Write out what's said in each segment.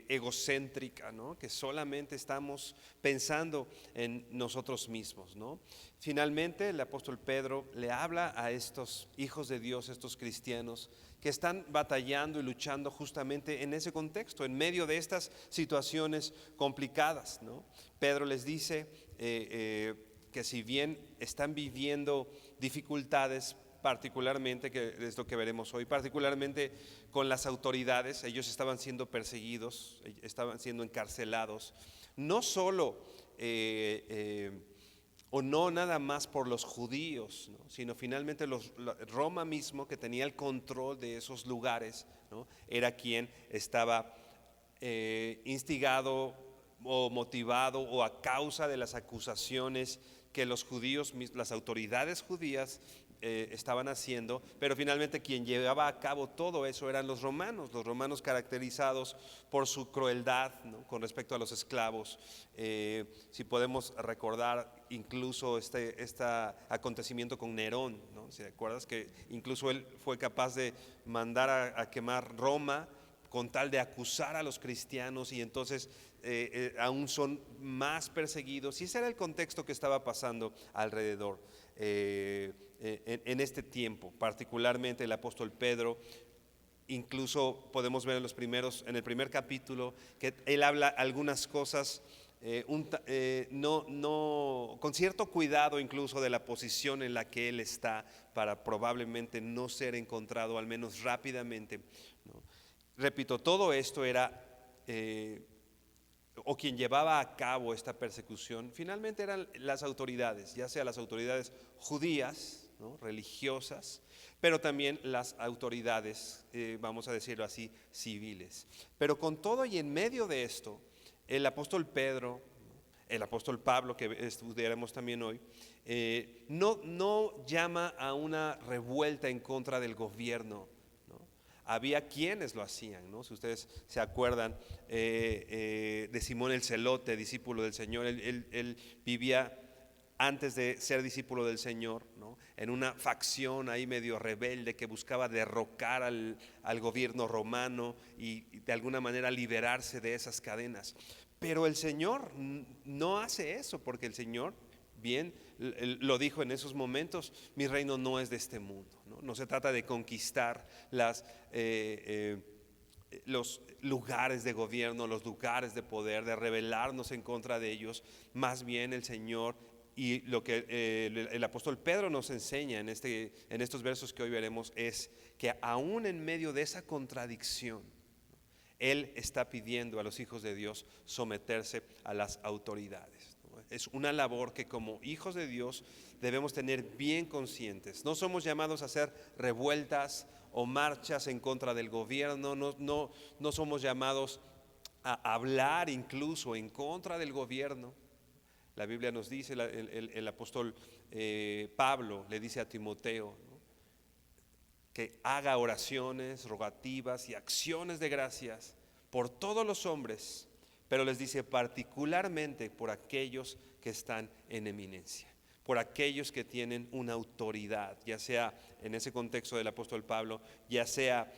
Egocéntrica, ¿no? Que solamente estamos pensando en nosotros mismos, ¿no? Finalmente, el apóstol Pedro le habla a estos hijos de Dios, estos cristianos, que están batallando y luchando justamente en ese contexto, en medio de estas situaciones complicadas, ¿no? Pedro les dice que si bien están viviendo dificultades, particularmente, que es lo que veremos hoy, particularmente con las autoridades, ellos estaban siendo perseguidos, estaban siendo encarcelados, no solo o no nada más por los judíos, ¿no? Sino finalmente Roma mismo, que tenía el control de esos lugares, ¿no? Era quien estaba instigado o motivado o a causa de las acusaciones que los judíos, las autoridades judías estaban haciendo, pero finalmente quien llevaba a cabo todo eso eran los romanos caracterizados por su crueldad, ¿no? Con respecto a los esclavos. Si podemos recordar incluso este acontecimiento con Nerón, ¿no? Si recuerdas que incluso él fue capaz de mandar a quemar Roma con tal de acusar a los cristianos, y entonces aún son más perseguidos, y ese era el contexto que estaba pasando alrededor en este tiempo. Particularmente el apóstol Pedro, incluso podemos ver en el primer capítulo, que él habla algunas cosas con cierto cuidado, incluso de la posición en la que él está, para probablemente no ser encontrado, al menos rápidamente, ¿no? Repito, todo esto era o quien llevaba a cabo esta persecución finalmente eran las autoridades, ya sea las autoridades judías, ¿no? Religiosas, pero también las autoridades, vamos a decirlo así, civiles. Pero con todo y en medio de esto, el apóstol Pedro, el apóstol Pablo, que estudiaremos también hoy, no llama a una revuelta en contra del gobierno. Había quienes lo hacían, ¿no? Si ustedes se acuerdan de Simón el Celote, discípulo del Señor, él vivía antes de ser discípulo del Señor, ¿no? En una facción ahí medio rebelde que buscaba derrocar al gobierno romano y de alguna manera liberarse de esas cadenas. Pero el Señor no hace eso, porque el Señor bien lo dijo en esos momentos: mi reino no es de este mundo, ¿no? No se trata de conquistar los lugares de gobierno, los lugares de poder, de rebelarnos en contra de ellos. Más bien el Señor, y lo que el apóstol Pedro nos enseña en estos versos que hoy veremos, es que aún en medio de esa contradicción, Él está pidiendo a los hijos de Dios someterse a las autoridades. Es una labor que como hijos de Dios debemos tener bien conscientes. No somos llamados a hacer revueltas o marchas en contra del gobierno, no somos llamados a hablar incluso en contra del gobierno. La Biblia nos dice, el apóstol Pablo le dice a Timoteo, ¿no?, que haga oraciones, rogativas y acciones de gracias por todos los hombres, pero les dice particularmente por aquellos que están en eminencia, por aquellos que tienen una autoridad, ya sea en ese contexto del apóstol Pablo, ya sea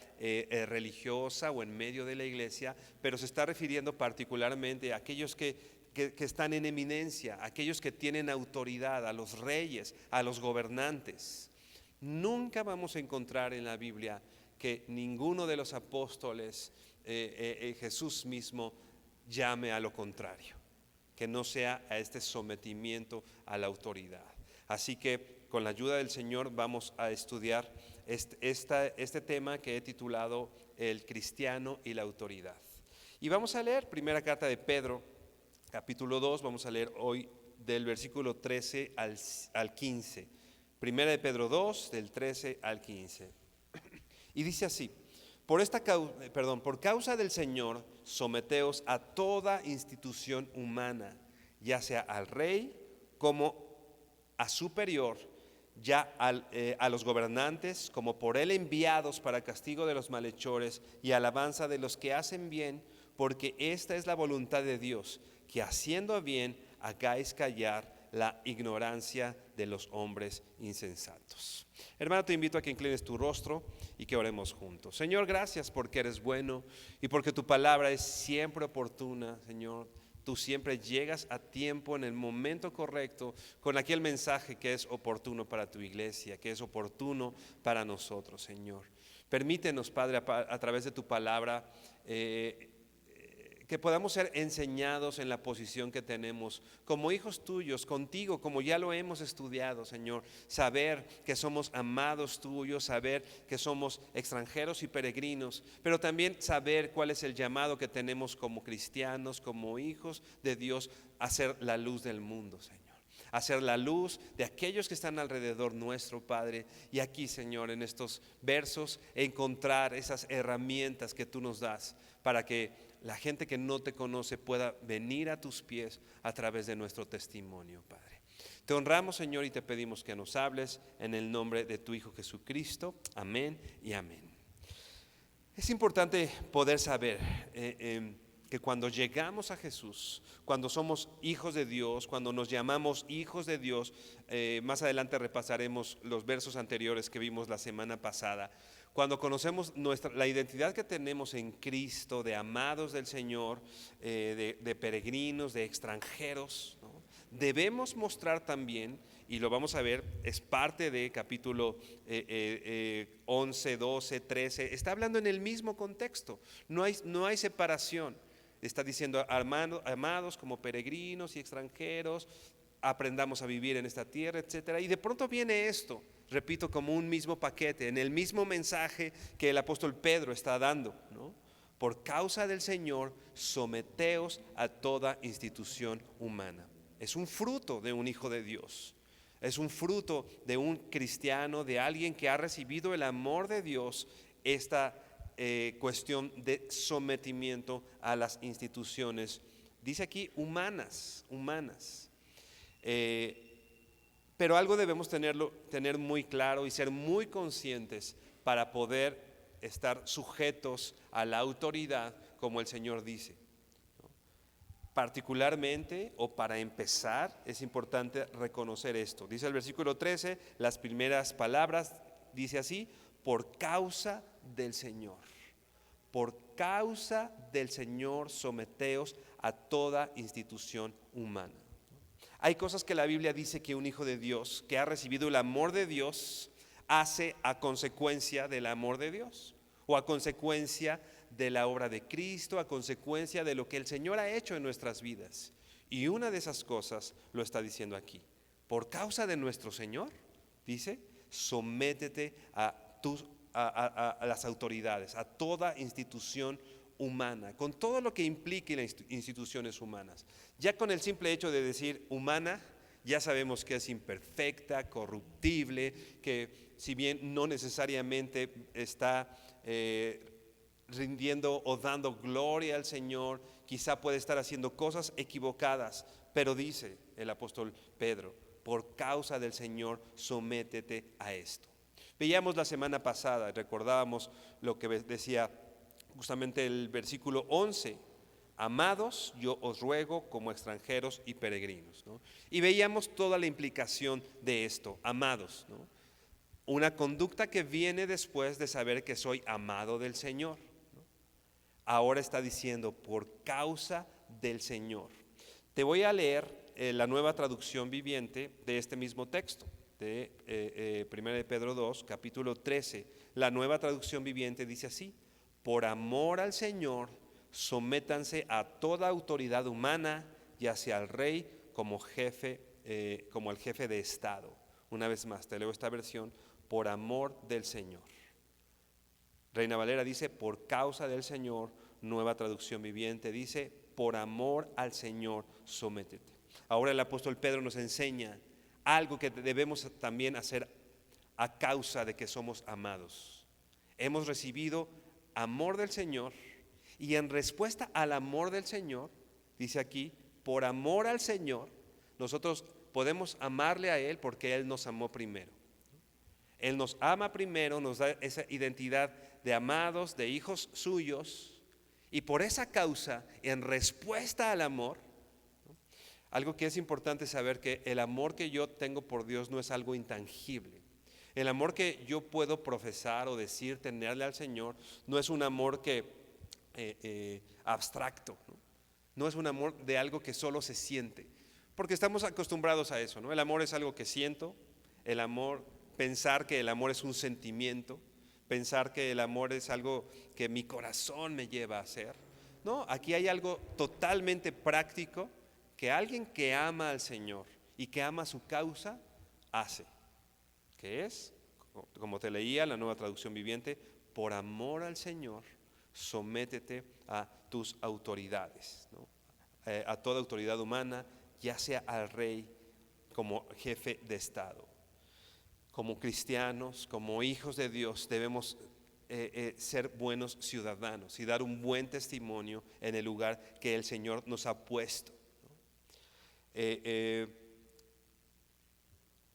religiosa o en medio de la iglesia, pero se está refiriendo particularmente a aquellos que están en eminencia, aquellos que tienen autoridad, a los reyes, a los gobernantes. Nunca vamos a encontrar en la Biblia que ninguno de los apóstoles, Jesús mismo, llame a lo contrario, que no sea a este sometimiento a la autoridad. Así que con la ayuda del Señor vamos a estudiar este tema que he titulado El cristiano y la autoridad. Y vamos a leer primera carta de Pedro, capítulo 2, vamos a leer hoy del versículo 13 al 15. Primera de Pedro 2, del 13 al 15. Y dice así: por causa del Señor, someteos a toda institución humana, ya sea al rey como a superior, ya a los gobernantes como por él enviados para castigo de los malhechores y alabanza de los que hacen bien, porque esta es la voluntad de Dios, que haciendo bien hagáis callar la ignorancia de los hombres insensatos. Hermano, te invito a que inclines tu rostro y que oremos juntos. Señor, gracias porque eres bueno y porque tu palabra es siempre oportuna, Señor. Tú siempre llegas a tiempo, en el momento correcto, con aquel mensaje que es oportuno para tu iglesia, que es oportuno para nosotros, Señor. Permítenos, Padre, a través de tu palabra, que podamos ser enseñados en la posición que tenemos como hijos tuyos, contigo, como ya lo hemos estudiado, Señor. Saber que somos amados tuyos, saber que somos extranjeros y peregrinos, pero también saber cuál es el llamado que tenemos como cristianos, como hijos de Dios, a ser la luz del mundo, Señor. Hacer la luz de aquellos que están alrededor nuestro, Padre. Y aquí, Señor, en estos versos, encontrar esas herramientas que tú nos das para que la gente que no te conoce pueda venir a tus pies a través de nuestro testimonio, Padre. Te honramos, Señor, y te pedimos que nos hables en el nombre de tu Hijo Jesucristo. Amén y amén. Es importante poder saber que cuando llegamos a Jesús, cuando somos hijos de Dios, cuando nos llamamos hijos de Dios, más adelante repasaremos los versos anteriores que vimos la semana pasada. Cuando conocemos la identidad que tenemos en Cristo, de amados del Señor, de peregrinos, de extranjeros, ¿no? Debemos mostrar también, y lo vamos a ver, es parte de capítulo 11, 12, 13, está hablando en el mismo contexto, no hay separación. Está diciendo: amados como peregrinos y extranjeros, aprendamos a vivir en esta tierra, etcétera. Y de pronto viene esto, repito, como un mismo paquete, en el mismo mensaje que el apóstol Pedro está dando, ¿no? Por causa del Señor, someteos a toda institución humana. Es un fruto de un hijo de Dios. Es un fruto de un cristiano, de alguien que ha recibido el amor de Dios, esta cuestión de sometimiento a las instituciones, dice aquí humanas. Pero algo debemos tener muy claro y ser muy conscientes para poder estar sujetos a la autoridad como el Señor dice, ¿no? Particularmente, o para empezar, es importante reconocer esto. Dice el versículo 13, las primeras palabras, dice así: por causa del Señor. Por causa del Señor, someteos a toda institución humana. Hay cosas que la Biblia dice que un hijo de Dios, que ha recibido el amor de Dios, hace a consecuencia del amor de Dios, o a consecuencia de la obra de Cristo, a consecuencia de lo que el Señor ha hecho en nuestras vidas. Y una de esas cosas lo está diciendo aquí. Por causa de nuestro Señor, dice, sométete a las autoridades, a toda institución humana, con todo lo que implique las instituciones humanas. Ya con el simple hecho de decir humana, ya sabemos que es imperfecta, corruptible, que si bien no necesariamente está rindiendo o dando gloria al Señor, quizá puede estar haciendo cosas equivocadas, pero dice el apóstol Pedro: por causa del Señor, sométete a esto. Veíamos la semana pasada, recordábamos lo que decía justamente el versículo 11: amados, yo os ruego como extranjeros y peregrinos, ¿no? Y veíamos toda la implicación de esto, amados, ¿no? Una conducta que viene después de saber que soy amado del Señor, ¿no? Ahora está diciendo: por causa del Señor. Te voy a leer la Nueva Traducción Viviente de este mismo texto, de 1 de Pedro 2, capítulo 13. La Nueva Traducción Viviente dice así: por amor al Señor, sométanse a toda autoridad humana, ya sea al rey como el jefe de Estado. Una vez más, te leo esta versión: por amor del Señor. Reina Valera dice: por causa del Señor, Nueva Traducción Viviente, dice: por amor al Señor, sométete. Ahora el apóstol Pedro nos enseña algo que debemos también hacer a causa de que somos amados. Hemos recibido amor del Señor, y en respuesta al amor del Señor, dice aquí, por amor al Señor, nosotros podemos amarle a Él porque Él nos amó primero. Él nos ama primero, nos da esa identidad de amados, de hijos suyos, y por esa causa, en respuesta al amor, algo que es importante saber, que el amor que yo tengo por Dios no es algo intangible. El amor que yo puedo profesar o decir tenerle al Señor no es un amor abstracto, ¿no? No es un amor de algo que solo se siente, porque estamos acostumbrados a eso, ¿no? El amor es algo que siento, el amor, pensar que el amor es un sentimiento, pensar que el amor es algo que mi corazón me lleva a hacer. No, aquí hay algo totalmente práctico que alguien que ama al Señor y que ama su causa hace, que es, como te leía la Nueva Traducción Viviente: por amor al Señor, sométete a tus autoridades, ¿no? A toda autoridad humana, ya sea al rey como jefe de Estado. Como cristianos, como hijos de Dios, debemos ser buenos ciudadanos y dar un buen testimonio en el lugar que el Señor nos ha puesto.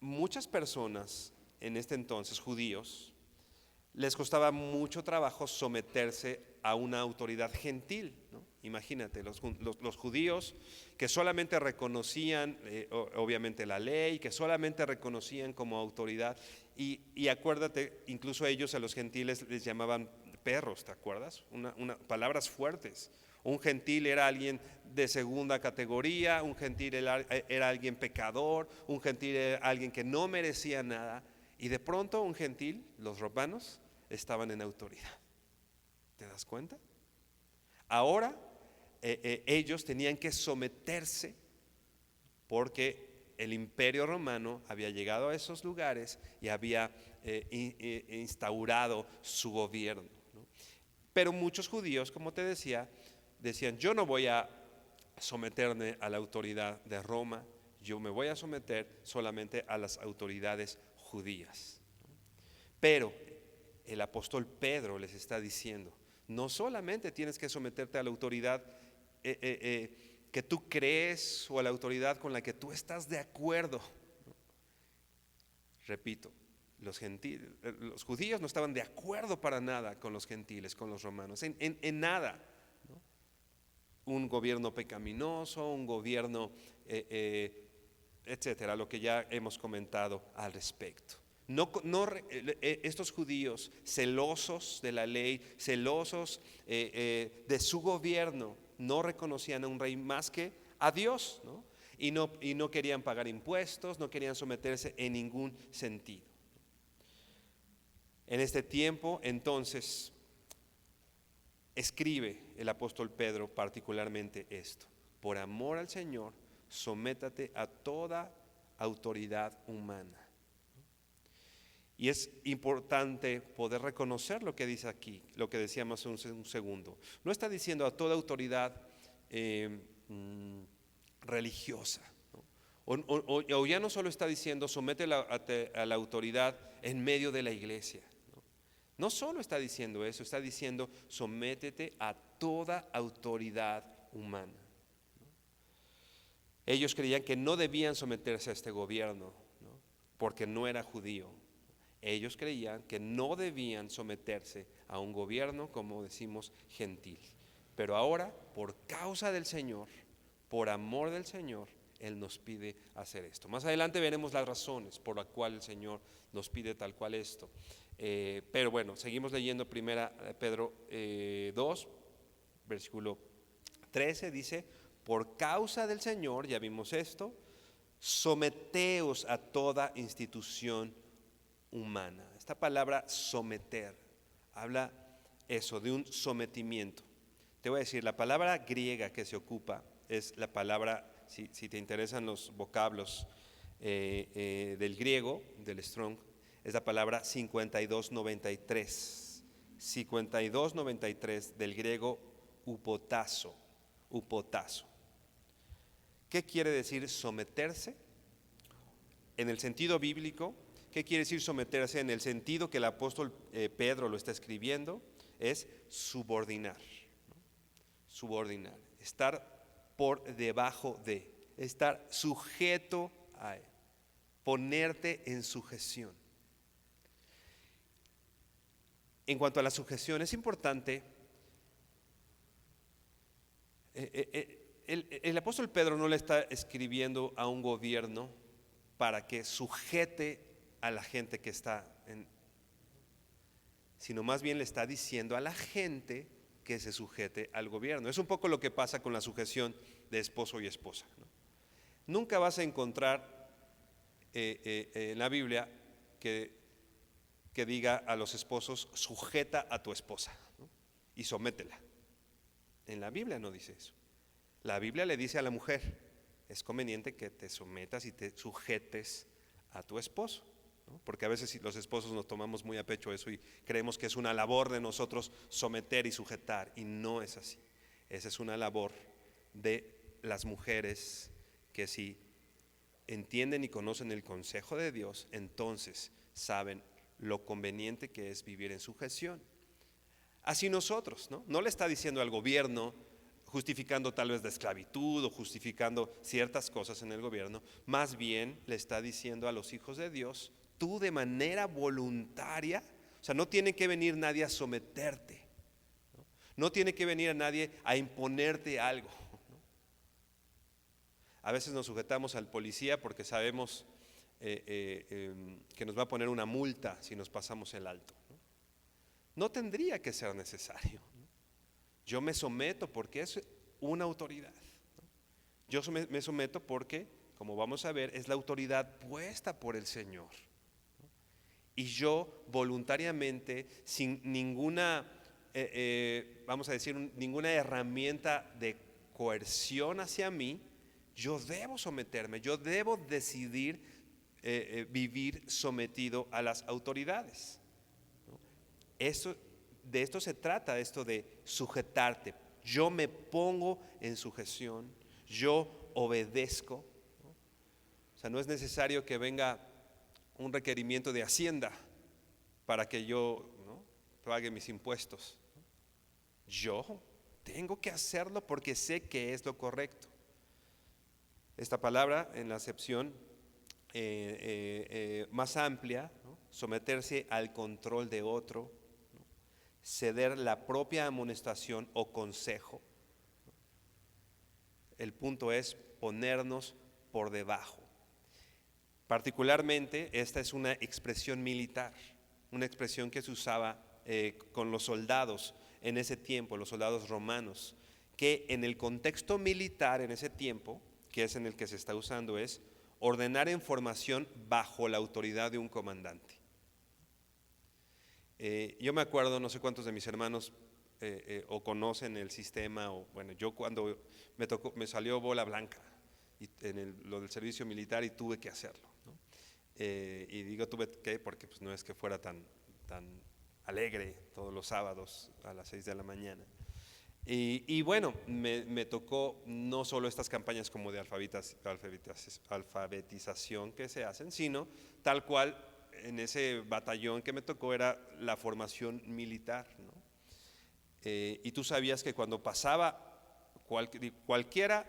Muchas personas en este entonces, judíos, les costaba mucho trabajo someterse a una autoridad gentil, ¿no? Imagínate, los judíos que solamente reconocían obviamente la ley, que solamente reconocían como autoridad, y acuérdate, incluso ellos a los gentiles les llamaban perros, ¿te acuerdas? Palabras fuertes. Un gentil era alguien de segunda categoría, un gentil era alguien pecador, un gentil era alguien que no merecía nada, y de pronto un gentil, los romanos, estaban en autoridad. ¿Te das cuenta? Ahora ellos tenían que someterse porque el imperio romano había llegado a esos lugares y había instaurado su gobierno, ¿no? Pero muchos judíos, como te decía, decían: yo no voy a someterme a la autoridad de Roma, yo me voy a someter solamente a las autoridades judías. Pero el apóstol Pedro les está diciendo: no solamente tienes que someterte a la autoridad que tú crees o a la autoridad con la que tú estás de acuerdo. Repito, los judíos no estaban de acuerdo para nada con los gentiles, con los romanos, en nada, ¿no? Un gobierno pecaminoso, un gobierno, etcétera, lo que ya hemos comentado al respecto. Estos judíos, celosos de la ley, celosos de su gobierno, no reconocían a un rey más que a Dios, ¿no? Y no querían pagar impuestos, no querían someterse en ningún sentido. En este tiempo, entonces, escribe el apóstol Pedro particularmente esto: por amor al Señor, sométate a toda autoridad humana. Y es importante poder reconocer lo que dice aquí, lo que decíamos un segundo. No está diciendo a toda autoridad religiosa, ¿no? O ya no solo está diciendo sométela a la autoridad en medio de la iglesia, ¿no? No solo está diciendo eso, está diciendo sométete a toda autoridad humana, ¿no? Ellos creían que no debían someterse a este gobierno, ¿no? Porque no era judío. Ellos creían que no debían someterse a un gobierno, como decimos, gentil. Pero ahora, por causa del Señor, por amor del Señor, Él nos pide hacer esto. Más adelante veremos las razones por las cuales el Señor nos pide tal cual esto. Pero bueno, seguimos leyendo 1 Pedro 2, versículo 13, dice: por causa del Señor, ya vimos esto, someteos a toda institución humana. Esta palabra someter habla eso, de un sometimiento. Te voy a decir, la palabra griega que se ocupa es la palabra, si te interesan los vocablos del griego, del Strong, es la palabra 5293. 5293 del griego upotazo. Upotazo. ¿Qué quiere decir someterse? En el sentido bíblico, ¿qué quiere decir someterse? En el sentido que el apóstol Pedro lo está escribiendo, es subordinar, ¿no? Subordinar, estar por debajo de, estar sujeto a él, ponerte en sujeción. En cuanto a la sujeción, es importante, el apóstol Pedro no le está escribiendo a un gobierno para que sujete a la gente que está sino más bien le está diciendo a la gente que se sujete al gobierno. Es un poco lo que pasa con la sujeción de esposo y esposa, ¿no? Nunca vas a encontrar en la Biblia que diga a los esposos: sujeta a tu esposa, ¿no? Y sométela. En la Biblia no dice eso. La Biblia le dice a la mujer: es conveniente que te sometas y te sujetes a tu esposo, ¿no? Porque a veces los esposos nos tomamos muy a pecho eso y creemos que es una labor de nosotros someter y sujetar, y no es así. Esa es una labor de las mujeres que, si entienden y conocen el consejo de Dios, entonces saben lo conveniente que es vivir en sujeción. Así nosotros, ¿no? No le está diciendo al gobierno, justificando tal vez la esclavitud o justificando ciertas cosas en el gobierno, más bien le está diciendo a los hijos de Dios: tú de manera voluntaria, o sea, no tiene que venir nadie a someterte, ¿no? No tiene que venir a nadie a imponerte algo, ¿no? A veces nos sujetamos al policía porque sabemos que nos va a poner una multa si nos pasamos el alto, ¿no? No tendría que ser necesario, ¿no? Yo me someto porque es una autoridad, ¿no? Yo me someto porque, como vamos a ver, es la autoridad puesta por el Señor, ¿no? Y yo voluntariamente, sin ninguna, vamos a decir, ninguna herramienta de coerción hacia mí, yo debo someterme, yo debo decidir vivir sometido a las autoridades, ¿no? De esto se trata, esto de sujetarte. Yo me pongo en sujeción, yo obedezco, ¿no? O sea, no es necesario que venga un requerimiento de Hacienda para que yo, ¿no?, pague mis impuestos. Yo tengo que hacerlo porque sé que es lo correcto. Esta palabra, en la acepción más amplia, ¿no?, someterse al control de otro, ¿no?, ceder la propia amonestación o consejo. El punto es ponernos por debajo. Particularmente, esta es una expresión militar, una expresión que se usaba con los soldados en ese tiempo, los soldados romanos, que en el contexto militar en ese tiempo, que es en el que se está usando, es ordenar en formación bajo la autoridad de un comandante. Yo me acuerdo, no sé cuántos de mis hermanos o conocen el sistema, o bueno, yo cuando me salió bola blanca en lo del servicio militar y tuve que hacerlo, ¿no? Y digo tuve que porque pues no es que fuera tan alegre todos los sábados a las 6 de la mañana. Y bueno, me tocó no solo estas campañas como de alfabetización que se hacen, sino tal cual en ese batallón que me tocó era la formación militar, ¿no? Y tú sabías que cuando pasaba cualquiera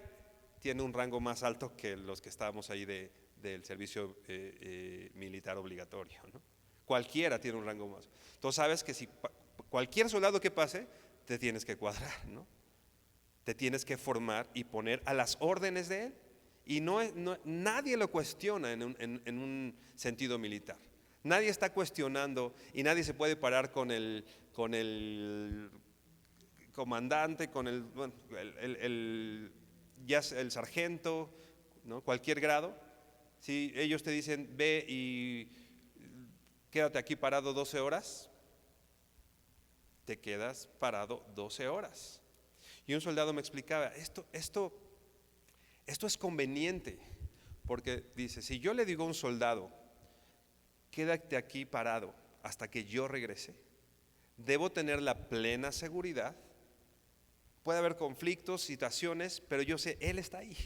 tiene un rango más alto que los que estábamos ahí del servicio militar obligatorio, ¿no? Cualquiera tiene un rango más. Entonces sabes que si cualquier soldado que pase, te tienes que cuadrar, ¿no? Te tienes que formar y poner a las órdenes de él. Y nadie lo cuestiona en un sentido militar. Nadie está cuestionando y nadie se puede parar con el comandante, con ya sea el sargento, ¿no?, cualquier grado. Si ellos te dicen ve y quédate aquí parado 12 horas, te quedas parado 12 horas. Y un soldado me explicaba, esto es conveniente, porque dice, si yo le digo a un soldado, quédate aquí parado hasta que yo regrese, debo tener la plena seguridad puede haber conflictos, situaciones, pero yo sé, Él está ahí.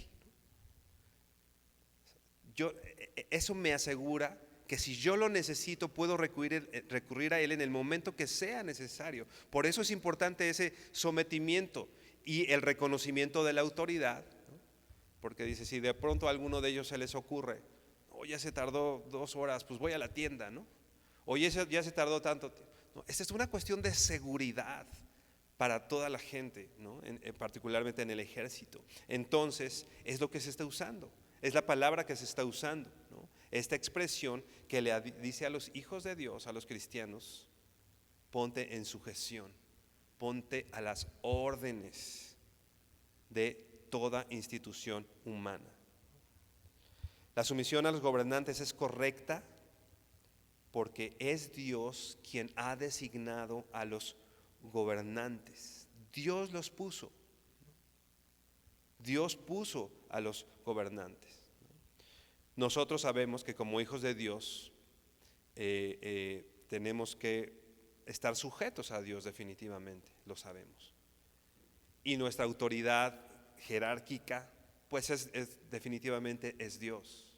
Eso me asegura que si yo lo necesito, puedo recurrir a Él en el momento que sea necesario. Por eso es importante ese sometimiento y el reconocimiento de la autoridad, ¿no? Porque dice, si de pronto a alguno de ellos se les ocurre, ya se tardó 2 horas, pues voy a la tienda, ¿no? Ya se tardó tanto tiempo. No, esta es una cuestión de seguridad para toda la gente, ¿no? Particularmente en el ejército. Entonces, es lo que se está usando, es la palabra que se está usando, ¿no? Esta expresión que le dice a los hijos de Dios, a los cristianos: ponte en sujeción, ponte a las órdenes de toda institución humana. La sumisión a los gobernantes es correcta porque es Dios quien ha designado a los gobernantes. Dios los puso. Dios puso a los gobernantes. Nosotros sabemos que como hijos de Dios tenemos que estar sujetos a Dios, definitivamente, lo sabemos. Y nuestra autoridad jerárquica, pues definitivamente es Dios.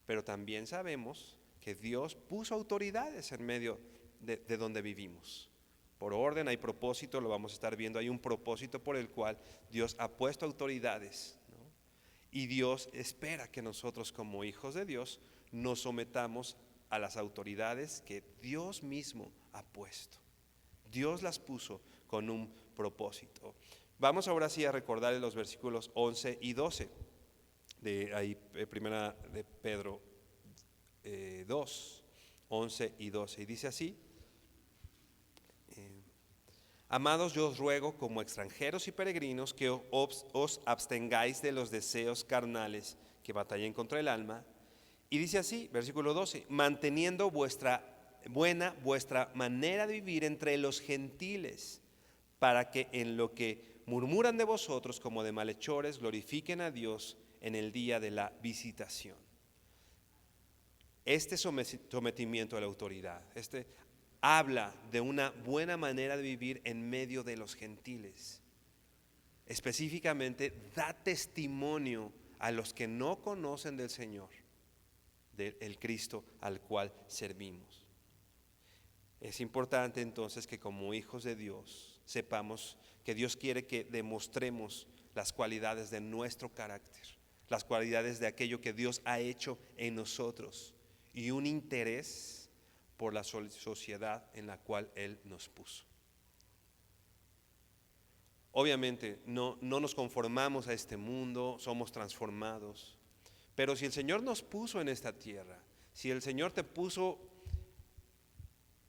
Pero también sabemos que Dios puso autoridades en medio de donde vivimos. Por orden hay propósito, lo vamos a estar viendo. Hay un propósito por el cual Dios ha puesto autoridades, ¿no? Y Dios espera que nosotros como hijos de Dios nos sometamos a las autoridades que Dios mismo ha puesto. Dios las puso con un propósito. Vamos ahora sí a recordar los versículos 11 y 12 de ahí, primera de Pedro 2, 11 y 12. Y dice así: amados, yo os ruego como extranjeros y peregrinos que os abstengáis de los deseos carnales que batallen contra el alma. Y dice así, versículo 12: manteniendo vuestra manera de vivir entre los gentiles, para que en lo que murmuran de vosotros como de malhechores glorifiquen a Dios en el día de la visitación. Este sometimiento a la autoridad, habla de una buena manera de vivir en medio de los gentiles. Específicamente, da testimonio a los que no conocen del Señor, del Cristo al cual servimos. Es importante entonces que como hijos de Dios sepamos que Dios quiere que demostremos las cualidades de nuestro carácter, las cualidades de aquello que Dios ha hecho en nosotros y un interés por la sociedad en la cual Él nos puso. Obviamente no nos conformamos a este mundo, somos transformados, pero si el Señor nos puso en esta tierra, si el Señor te puso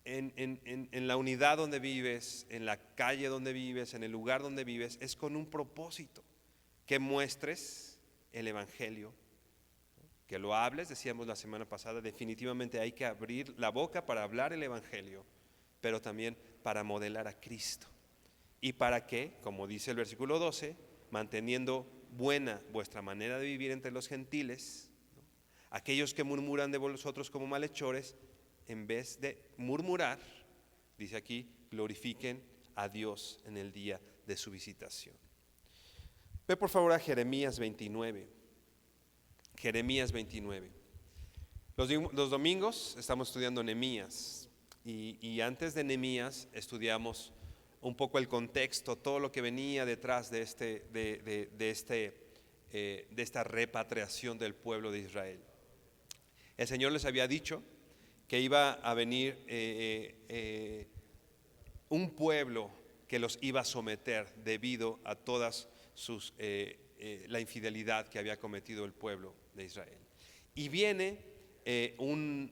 en la unidad donde vives, en la calle donde vives, en el lugar donde vives, es con un propósito: que muestres el Evangelio, que lo hables. Decíamos la semana pasada, definitivamente hay que abrir la boca para hablar el Evangelio, pero también para modelar a Cristo. Y para que, como dice el versículo 12, manteniendo buena vuestra manera de vivir entre los gentiles, ¿no? Aquellos que murmuran de vosotros como malhechores, en vez de murmurar, dice aquí, glorifiquen a Dios en el día de su visitación. Ve por favor a Jeremías 29. Jeremías 29. Los domingos estamos estudiando Nehemías y antes de Nehemías estudiamos un poco el contexto, todo lo que venía detrás de esta repatriación del pueblo de Israel. El Señor les había dicho que iba a venir un pueblo que los iba a someter debido a todas la infidelidad que había cometido el pueblo de Israel. Y viene un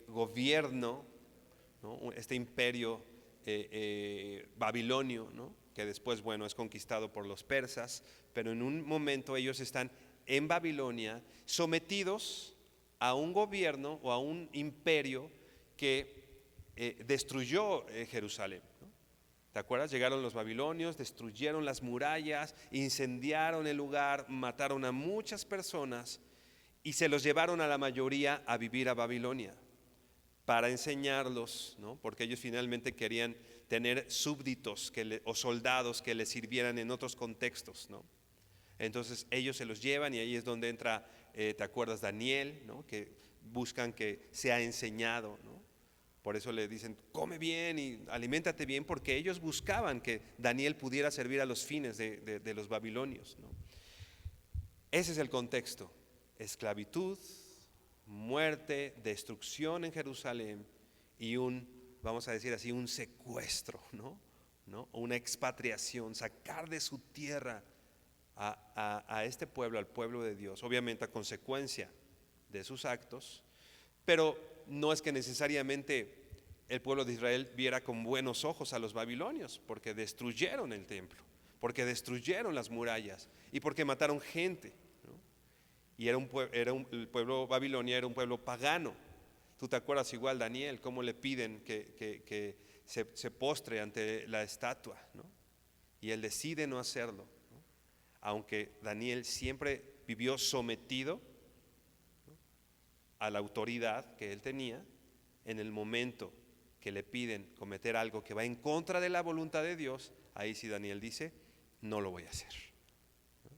gobierno, ¿no? Este imperio babilonio, ¿no? Que después, bueno, es conquistado por los persas, pero en un momento ellos están en Babilonia sometidos a un gobierno o a un imperio que destruyó Jerusalén, ¿no? ¿Te acuerdas? Llegaron los babilonios, destruyeron las murallas, incendiaron el lugar, mataron a muchas personas y se los llevaron a la mayoría a vivir a Babilonia para enseñarlos, ¿no? Porque ellos finalmente querían tener súbditos o soldados que les sirvieran en otros contextos, ¿no? Entonces ellos se los llevan y ahí es donde entra, ¿te acuerdas? Daniel, ¿no? Que buscan que sea enseñado, ¿no? Por eso le dicen, come bien y aliméntate bien, porque ellos buscaban que Daniel pudiera servir a los fines de los babilonios, ¿no? Ese es el contexto: esclavitud, muerte, destrucción en Jerusalén y vamos a decir así, un secuestro, ¿no? O una expatriación, sacar de su tierra a este pueblo, al pueblo de Dios, obviamente a consecuencia de sus actos, pero no es que necesariamente el pueblo de Israel viera con buenos ojos a los babilonios, porque destruyeron el templo, porque destruyeron las murallas y porque mataron gente, ¿no? Y el pueblo babilonia era un pueblo pagano. Tú te acuerdas igual, Daniel, cómo le piden que se postre ante la estatua, ¿no? Y él decide no hacerlo, ¿no? Aunque Daniel siempre vivió sometido, ¿no?, a la autoridad que él tenía. En el momento que le piden cometer algo que va en contra de la voluntad de Dios, ahí sí Daniel dice, no lo voy a hacer, ¿no?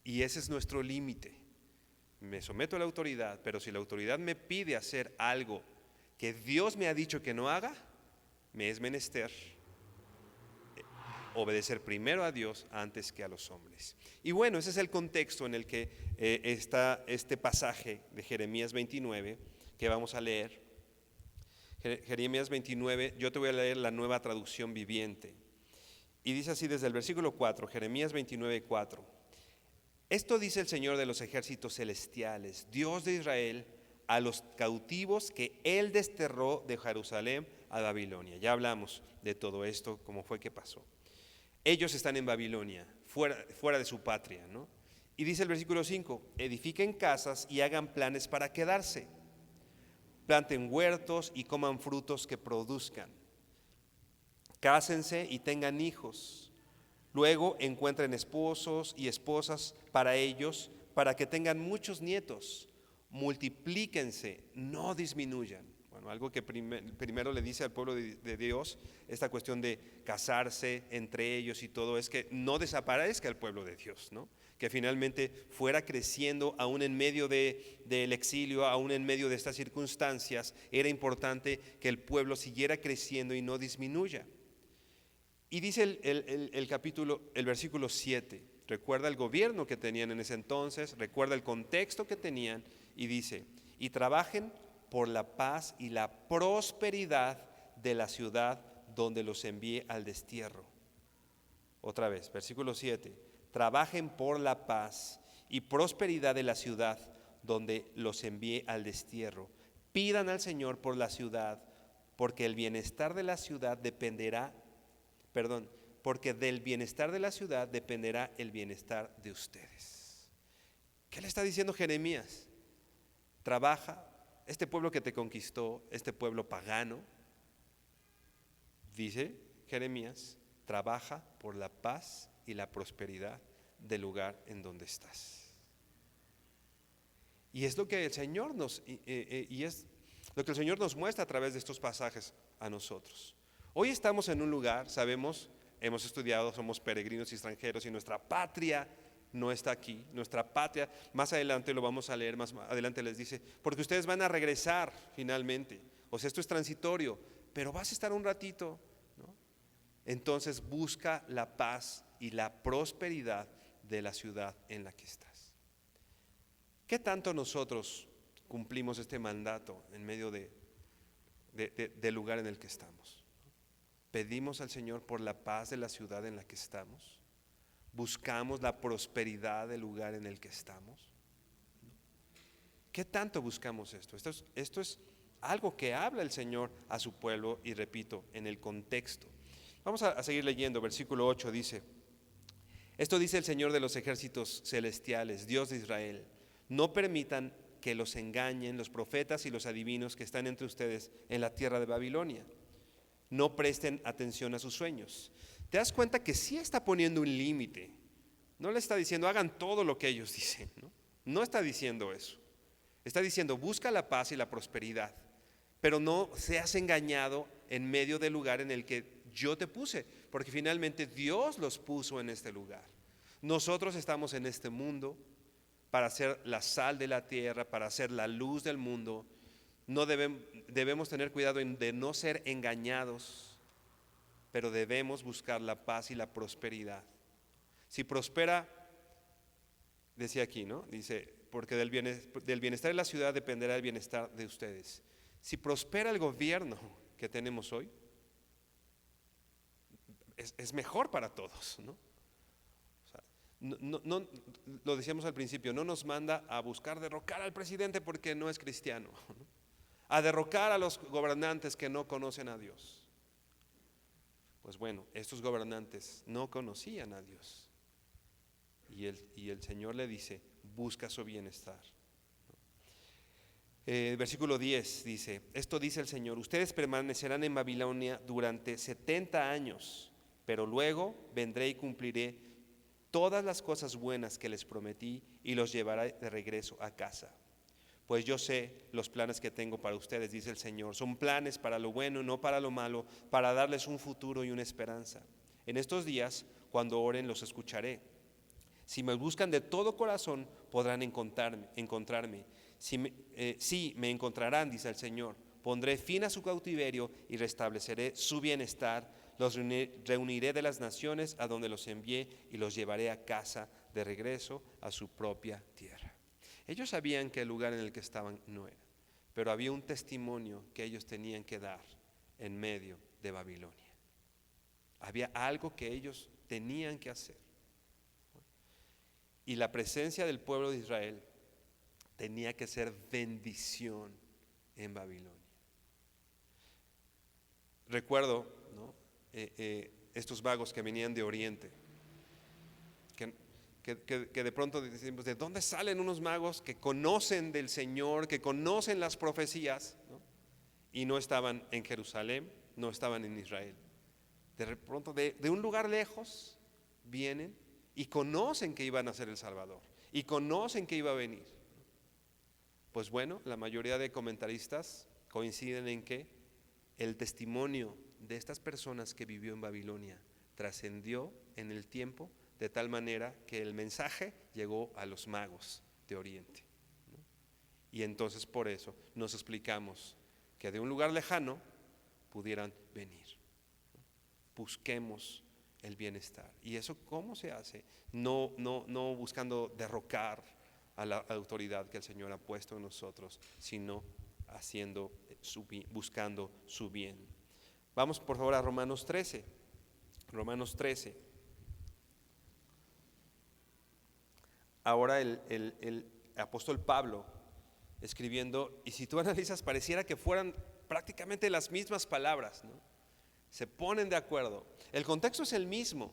Y ese es nuestro límite. Me someto a la autoridad, pero si la autoridad me pide hacer algo que Dios me ha dicho que no haga, me es menester obedecer primero a Dios antes que a los hombres. Y bueno, ese es el contexto en el que está este pasaje de Jeremías 29 que vamos a leer. Jeremías 29, yo te voy a leer la Nueva Traducción Viviente. Y dice así desde el versículo 4, Jeremías 29, 4. Esto dice el Señor de los ejércitos celestiales, Dios de Israel, a los cautivos que Él desterró de Jerusalén a Babilonia. Ya hablamos de todo esto, cómo fue que pasó. Ellos están en Babilonia, fuera de su patria, ¿no? Y dice el versículo 5, edifiquen casas y hagan planes para quedarse. Planten huertos y coman frutos que produzcan. Cásense y tengan hijos. Luego encuentren esposos y esposas para ellos, para que tengan muchos nietos. Multiplíquense, no disminuyan. Bueno, algo que primero le dice al pueblo de Dios, esta cuestión de casarse entre ellos y todo, es que no desaparezca el pueblo de Dios, ¿no? Que finalmente fuera creciendo aún en medio del exilio, aún en medio de estas circunstancias. Era importante que el pueblo siguiera creciendo y no disminuya. Y dice el versículo 7, recuerda el gobierno que tenían en ese entonces, recuerda el contexto que tenían, y dice, y trabajen por la paz y la prosperidad de la ciudad donde los envié al destierro. Otra vez, versículo 7, trabajen por la paz y prosperidad de la ciudad donde los envié al destierro. Pidan al Señor por la ciudad, porque el bienestar de la ciudad porque del bienestar de la ciudad dependerá el bienestar de ustedes. ¿Qué le está diciendo Jeremías? Trabaja, este pueblo que te conquistó, este pueblo pagano, dice Jeremías, trabaja por la paz y la prosperidad del lugar en donde estás. Y es lo que el Señor es lo que el Señor nos muestra a través de estos pasajes a nosotros. Hoy estamos en un lugar, sabemos, hemos estudiado, somos peregrinos y extranjeros y nuestra patria no está aquí. Nuestra patria, más adelante lo vamos a leer, más adelante les dice, porque ustedes van a regresar finalmente. O sea, esto es transitorio, pero vas a estar un ratito, ¿no? Entonces busca la paz y la prosperidad de la ciudad en la que estás. ¿Qué tanto nosotros cumplimos este mandato en medio del lugar en el que estamos? ¿Pedimos al Señor por la paz de la ciudad en la que estamos? ¿Buscamos la prosperidad del lugar en el que estamos? ¿Qué tanto buscamos esto? Esto es algo que habla el Señor a su pueblo y repito, en el contexto. Vamos a seguir leyendo, versículo 8 dice, esto dice el Señor de los ejércitos celestiales, Dios de Israel, no permitan que los engañen los profetas y los adivinos que están entre ustedes en la tierra de Babilonia. No presten atención a sus sueños. ¿Te das cuenta que sí está poniendo un límite? No le está diciendo hagan todo lo que ellos dicen, ¿no? No está diciendo eso. Está diciendo busca la paz y la prosperidad, pero no seas engañado en medio del lugar en el que yo te puse, porque finalmente Dios los puso en este lugar. Nosotros estamos en este mundo para ser la sal de la tierra, para ser la luz del mundo. No debemos tener cuidado de no ser engañados, pero debemos buscar la paz y la prosperidad. Si prospera, decía aquí, ¿no? Dice, porque del bienestar de la ciudad dependerá el bienestar de ustedes. Si prospera el gobierno que tenemos hoy, es mejor para todos, ¿no? O sea, no, lo decíamos al principio, no nos manda a buscar derrocar al presidente porque no es cristiano, ¿no? A derrocar a los gobernantes que no conocen a Dios. Pues bueno, estos gobernantes no conocían a Dios. Y el Señor le dice, busca su bienestar. Versículo 10 dice, esto dice el Señor, ustedes permanecerán en Babilonia durante 70 años, pero luego vendré y cumpliré todas las cosas buenas que les prometí y los llevaré de regreso a casa. Pues yo sé los planes que tengo para ustedes, dice el Señor, son planes para lo bueno y no para lo malo, para darles un futuro y una esperanza. En estos días, cuando oren, los escucharé. Si me buscan de todo corazón, podrán encontrarme. Sí, me encontrarán, dice el Señor. Pondré fin a su cautiverio y restableceré su bienestar. Los reuniré de las naciones a donde los envié y los llevaré a casa de regreso a su propia tierra. Ellos sabían que el lugar en el que estaban no era, pero había un testimonio que ellos tenían que dar en medio de Babilonia. Había algo que ellos tenían que hacer. Y la presencia del pueblo de Israel tenía que ser bendición en Babilonia. Recuerdo, ¿no? Estos magos que venían de Oriente, que de pronto decimos, ¿de dónde salen unos magos que conocen del Señor, que conocen las profecías, ¿no? Y no estaban en Jerusalén, no estaban en Israel? De pronto de un lugar lejos vienen y conocen que iban a ser el Salvador y conocen que iba a venir. Pues bueno, la mayoría de comentaristas coinciden en que el testimonio de estas personas que vivió en Babilonia trascendió en el tiempo de tal manera que el mensaje llegó a los magos de Oriente, ¿no? Y entonces por eso nos explicamos que de un lugar lejano pudieran venir, ¿no? Busquemos el bienestar. ¿Y eso cómo se hace? No buscando derrocar a la autoridad que el Señor ha puesto en nosotros, sino buscando su bien. Vamos por favor a Romanos 13. Romanos 13. Ahora el apóstol Pablo escribiendo, y si tú analizas pareciera que fueran prácticamente las mismas palabras, ¿no? Se ponen de acuerdo. El contexto es el mismo.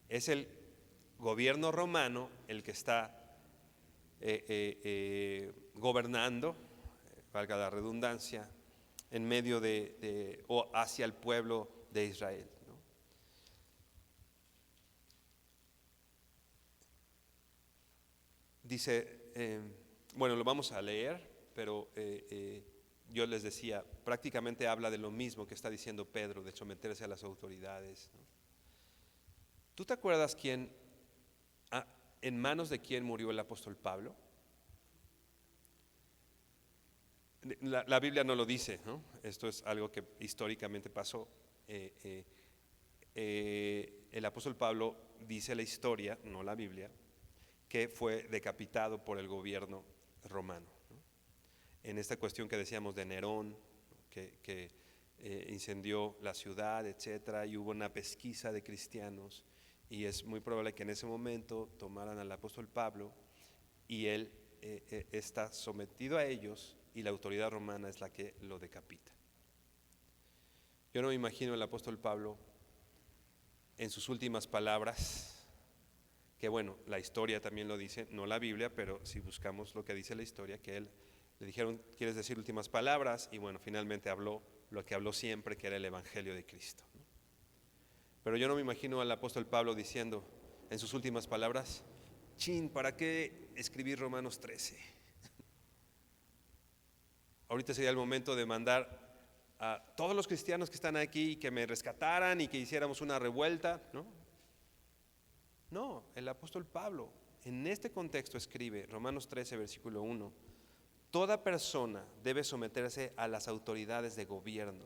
Es el gobierno romano el que está gobernando, valga la redundancia, en medio o hacia el pueblo de Israel, ¿no? Dice, bueno, lo vamos a leer, pero yo les decía, prácticamente habla de lo mismo que está diciendo Pedro, de someterse a las autoridades, ¿no? ¿Tú te acuerdas en manos de quién murió el apóstol Pablo? La Biblia no lo dice, ¿no? Esto es algo que históricamente pasó. El apóstol Pablo dice la historia, no la Biblia, que fue decapitado por el gobierno romano, ¿no? En esta cuestión que decíamos de Nerón, ¿no? que incendió la ciudad, etcétera, y hubo una pesquisa de cristianos, y es muy probable que en ese momento tomaran al apóstol Pablo y él está sometido a ellos y la autoridad romana es la que lo decapita. Yo no me imagino al apóstol Pablo en sus últimas palabras, que bueno, la historia también lo dice, no la Biblia, pero si buscamos lo que dice la historia, que él le dijeron, ¿quieres decir últimas palabras? Y bueno, finalmente habló lo que habló siempre, que era el Evangelio de Cristo, ¿no? Pero yo no me imagino al apóstol Pablo diciendo en sus últimas palabras, chin, ¿para qué escribir Romanos 13? Ahorita sería el momento de mandar a todos los cristianos que están aquí que me rescataran y que hiciéramos una revuelta. No, el apóstol Pablo en este contexto escribe, Romanos 13, versículo 1, toda persona debe someterse a las autoridades de gobierno.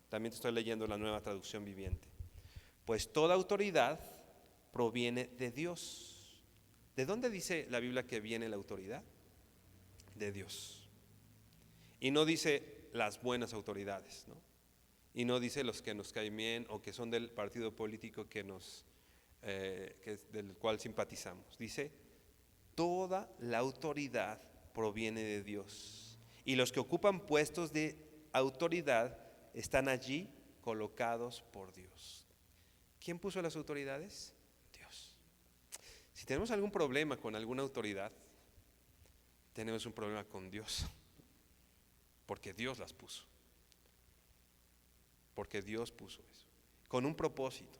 También te estoy leyendo la Nueva Traducción Viviente. Pues toda autoridad proviene de Dios. ¿De dónde dice la Biblia que viene la autoridad? De Dios. Y no dice las buenas autoridades, ¿no? Y no dice los que nos caen bien o que son del partido político del cual simpatizamos. Dice, toda la autoridad proviene de Dios. Y los que ocupan puestos de autoridad están allí colocados por Dios. ¿Quién puso las autoridades? Dios. Si tenemos algún problema con alguna autoridad, tenemos un problema con Dios, porque Dios las puso. Porque Dios puso eso, con un propósito.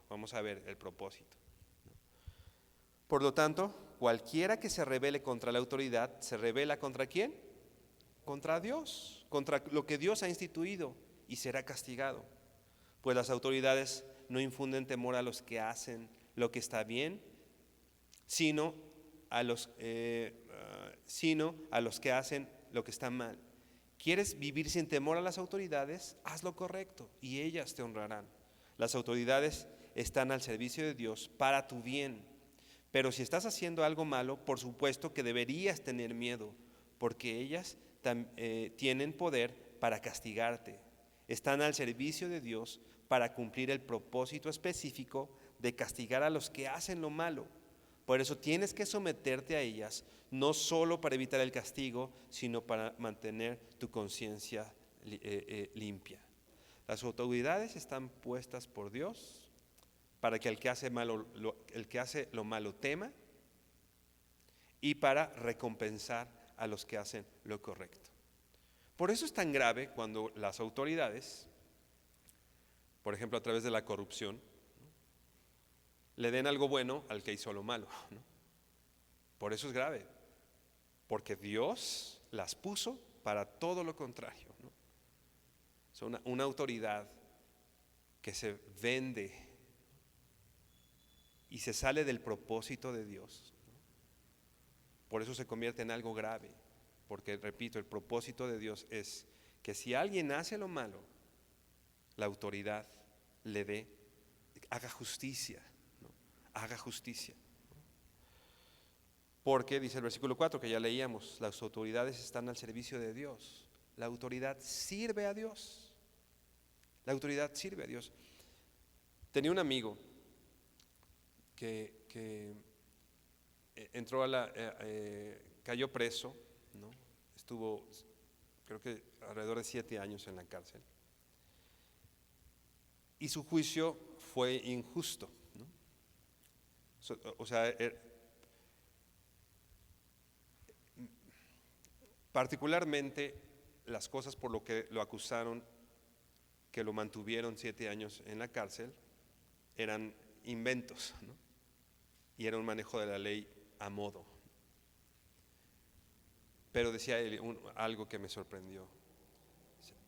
Vamos a ver el propósito. Por lo tanto, cualquiera que se rebele contra la autoridad, ¿se rebela contra quién? Contra Dios, contra lo que Dios ha instituido, y será castigado. Pues las autoridades no infunden temor a los que hacen lo que está bien, sino a los que hacen lo que está mal. ¿Quieres vivir sin temor a las autoridades? Haz lo correcto y ellas te honrarán. Las autoridades están al servicio de Dios para tu bien. Pero si estás haciendo algo malo, por supuesto que deberías tener miedo, porque ellas tienen poder para castigarte. Están al servicio de Dios para cumplir el propósito específico de castigar a los que hacen lo malo. Por eso tienes que someterte a ellas, no solo para evitar el castigo, sino para mantener tu conciencia limpia. Las autoridades están puestas por Dios para que el que hace lo malo tema, y para recompensar a los que hacen lo correcto. Por eso es tan grave cuando las autoridades, por ejemplo a través de la corrupción, le den algo bueno al que hizo lo malo, ¿no? Por eso es grave, porque Dios las puso para todo lo contrario, ¿no? Es una autoridad que se vende y se sale del propósito de Dios, ¿no? Por eso se convierte en algo grave, porque repito, el propósito de Dios es que si alguien hace lo malo, la autoridad haga justicia. Haga justicia. Porque dice el versículo 4 que ya leíamos, las autoridades están al servicio de Dios. La autoridad sirve a Dios. La autoridad sirve a Dios. Tenía un amigo que entró cayó preso, ¿no? Estuvo, creo que alrededor de 7 años en la cárcel. Y su juicio fue injusto. O sea, particularmente las cosas por lo que lo acusaron, que lo mantuvieron 7 años en la cárcel, eran inventos, ¿no? Y era un manejo de la ley a modo. Pero decía él algo que me sorprendió.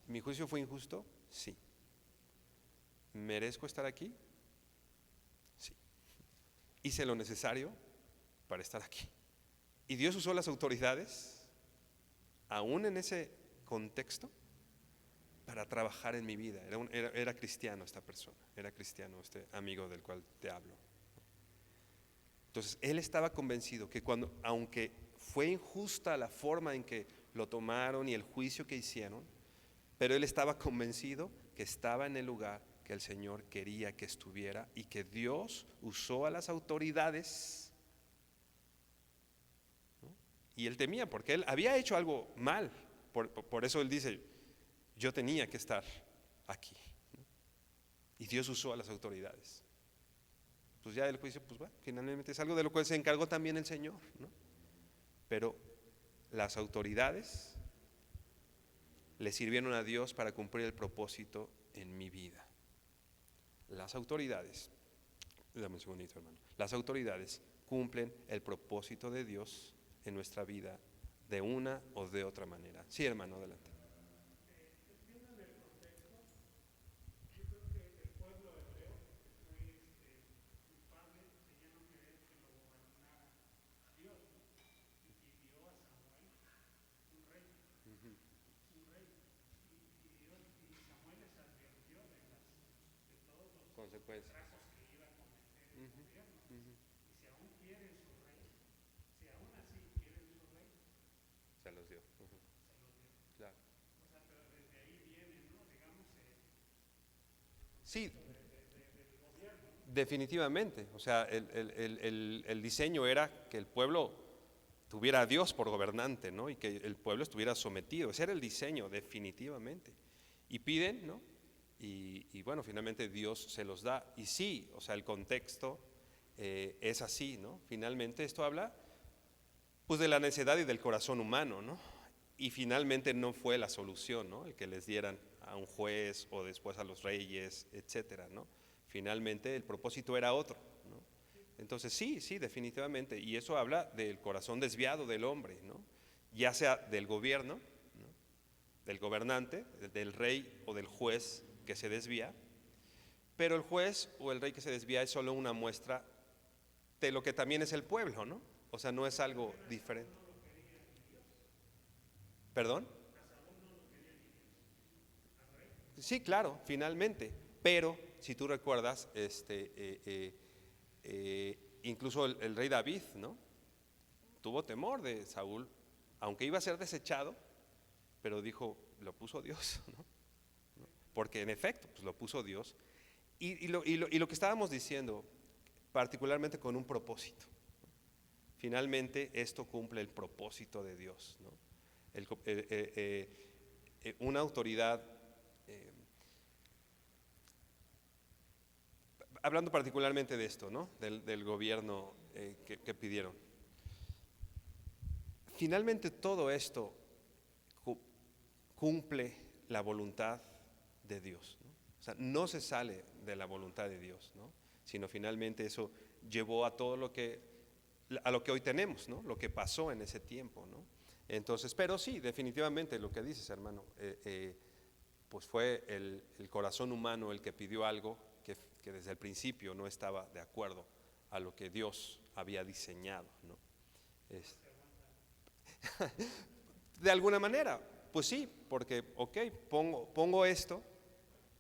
¿Mi juicio fue injusto? Sí. ¿Merezco estar aquí? Sí. Hice lo necesario para estar aquí. Y Dios usó las autoridades, aún en ese contexto, para trabajar en mi vida. Era cristiano esta persona, era cristiano este amigo del cual te hablo. Entonces, él estaba convencido que aunque fue injusta la forma en que lo tomaron y el juicio que hicieron, pero él estaba convencido que estaba en el lugar que el Señor quería que estuviera y que Dios usó a las autoridades, ¿no? Y él temía porque él había hecho algo mal, por eso él dice, yo tenía que estar aquí, ¿no? Y Dios usó a las autoridades. Pues ya el juicio, pues bueno, finalmente es algo de lo cual se encargó también el Señor, ¿no? Pero las autoridades le sirvieron a Dios para cumplir el propósito en mi vida. Las autoridades, dame un segundito, hermano. Las autoridades cumplen el propósito de Dios en nuestra vida de una o de otra manera. Sí, hermano, adelante. consecuencias. Se los dio. Claro. Sí, definitivamente. O sea, el diseño era que el pueblo tuviera a Dios por gobernante, ¿no? Y que el pueblo estuviera sometido. Ese era el diseño, definitivamente. Y piden, ¿no? Y bueno, finalmente Dios se los da. Y sí, o sea, el contexto es así, ¿no? Finalmente esto habla, pues, de la necedad y del corazón humano, ¿no? Y finalmente no fue la solución, ¿no? El que les dieran a un juez o después a los reyes, etcétera, ¿no? Finalmente el propósito era otro, ¿no? Entonces sí, sí, definitivamente. Y eso habla del corazón desviado del hombre, ¿no? Ya sea del gobierno, ¿no? Del gobernante, del rey o del juez que se desvía. Pero el juez o el rey que se desvía es solo una muestra de lo que también es el pueblo, ¿no? O sea, no es algo diferente. ¿Perdón? Sí, claro, finalmente. Pero si tú recuerdas, incluso el rey David, ¿no? Tuvo temor de Saúl, aunque iba a ser desechado, pero dijo, lo puso Dios, ¿no? Porque en efecto, pues lo puso Dios. Y lo que estábamos diciendo, particularmente con un propósito. Finalmente, esto cumple el propósito de Dios, ¿no? Una autoridad, eh, hablando particularmente de esto, ¿no? Del gobierno que pidieron. Finalmente, todo esto cumple la voluntad de Dios, ¿no? O sea, no se sale de la voluntad de Dios, ¿no? Sino finalmente eso llevó a todo a lo que hoy tenemos, ¿no? Lo que pasó en ese tiempo, ¿no? Entonces, pero sí, definitivamente lo que dices, hermano, pues fue el corazón humano el que pidió algo que desde el principio no estaba de acuerdo a lo que Dios había diseñado, ¿no? Es- de alguna manera, pues sí, porque, ok, pongo esto,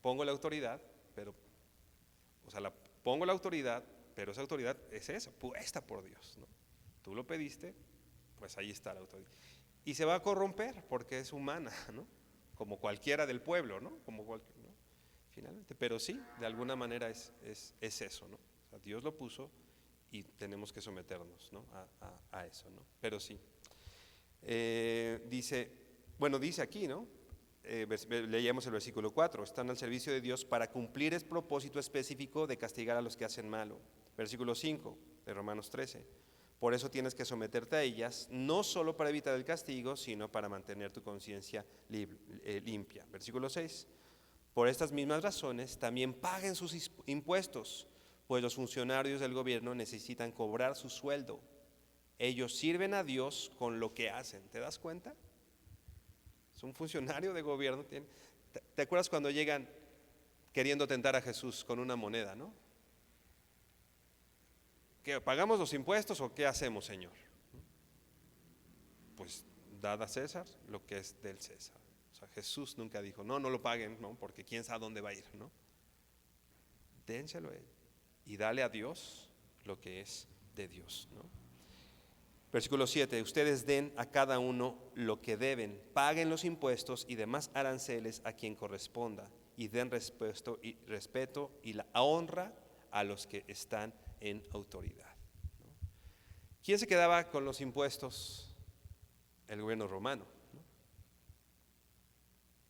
pongo la autoridad, pero, o sea, pongo la autoridad, pero esa autoridad es esa, puesta por Dios, ¿no? Tú lo pediste, pues ahí está la autoridad. Y se va a corromper porque es humana, ¿no? Como cualquiera del pueblo, ¿no? Como cualquier, ¿no? Finalmente, pero sí, de alguna manera es eso, ¿no? O sea, Dios lo puso y tenemos que someternos, ¿no? A eso, ¿no? Pero sí. Dice, bueno, dice aquí, ¿no? Leíamos el versículo 4, están al servicio de Dios para cumplir el propósito específico de castigar a los que hacen malo. Versículo 5 de Romanos 13, por eso tienes que someterte a ellas, no solo para evitar el castigo, sino para mantener tu conciencia limpia. Versículo 6, por estas mismas razones también paguen sus impuestos, pues los funcionarios del gobierno necesitan cobrar su sueldo. Ellos sirven a Dios con lo que hacen. ¿Te das cuenta? Es un funcionario de gobierno. ¿Te acuerdas cuando llegan queriendo tentar a Jesús con una moneda, no? ¿Qué, pagamos los impuestos o qué hacemos, Señor? Pues dad a César lo que es del César. O sea, Jesús nunca dijo, no, no lo paguen, ¿no? Porque quién sabe dónde va a ir, ¿no? Dénselo a él y dale a Dios lo que es de Dios, ¿no? Versículo 7, ustedes den a cada uno lo que deben, paguen los impuestos y demás aranceles a quien corresponda y den respeto y la honra a los que están en autoridad, ¿no? ¿Quién se quedaba con los impuestos? El gobierno romano, ¿no?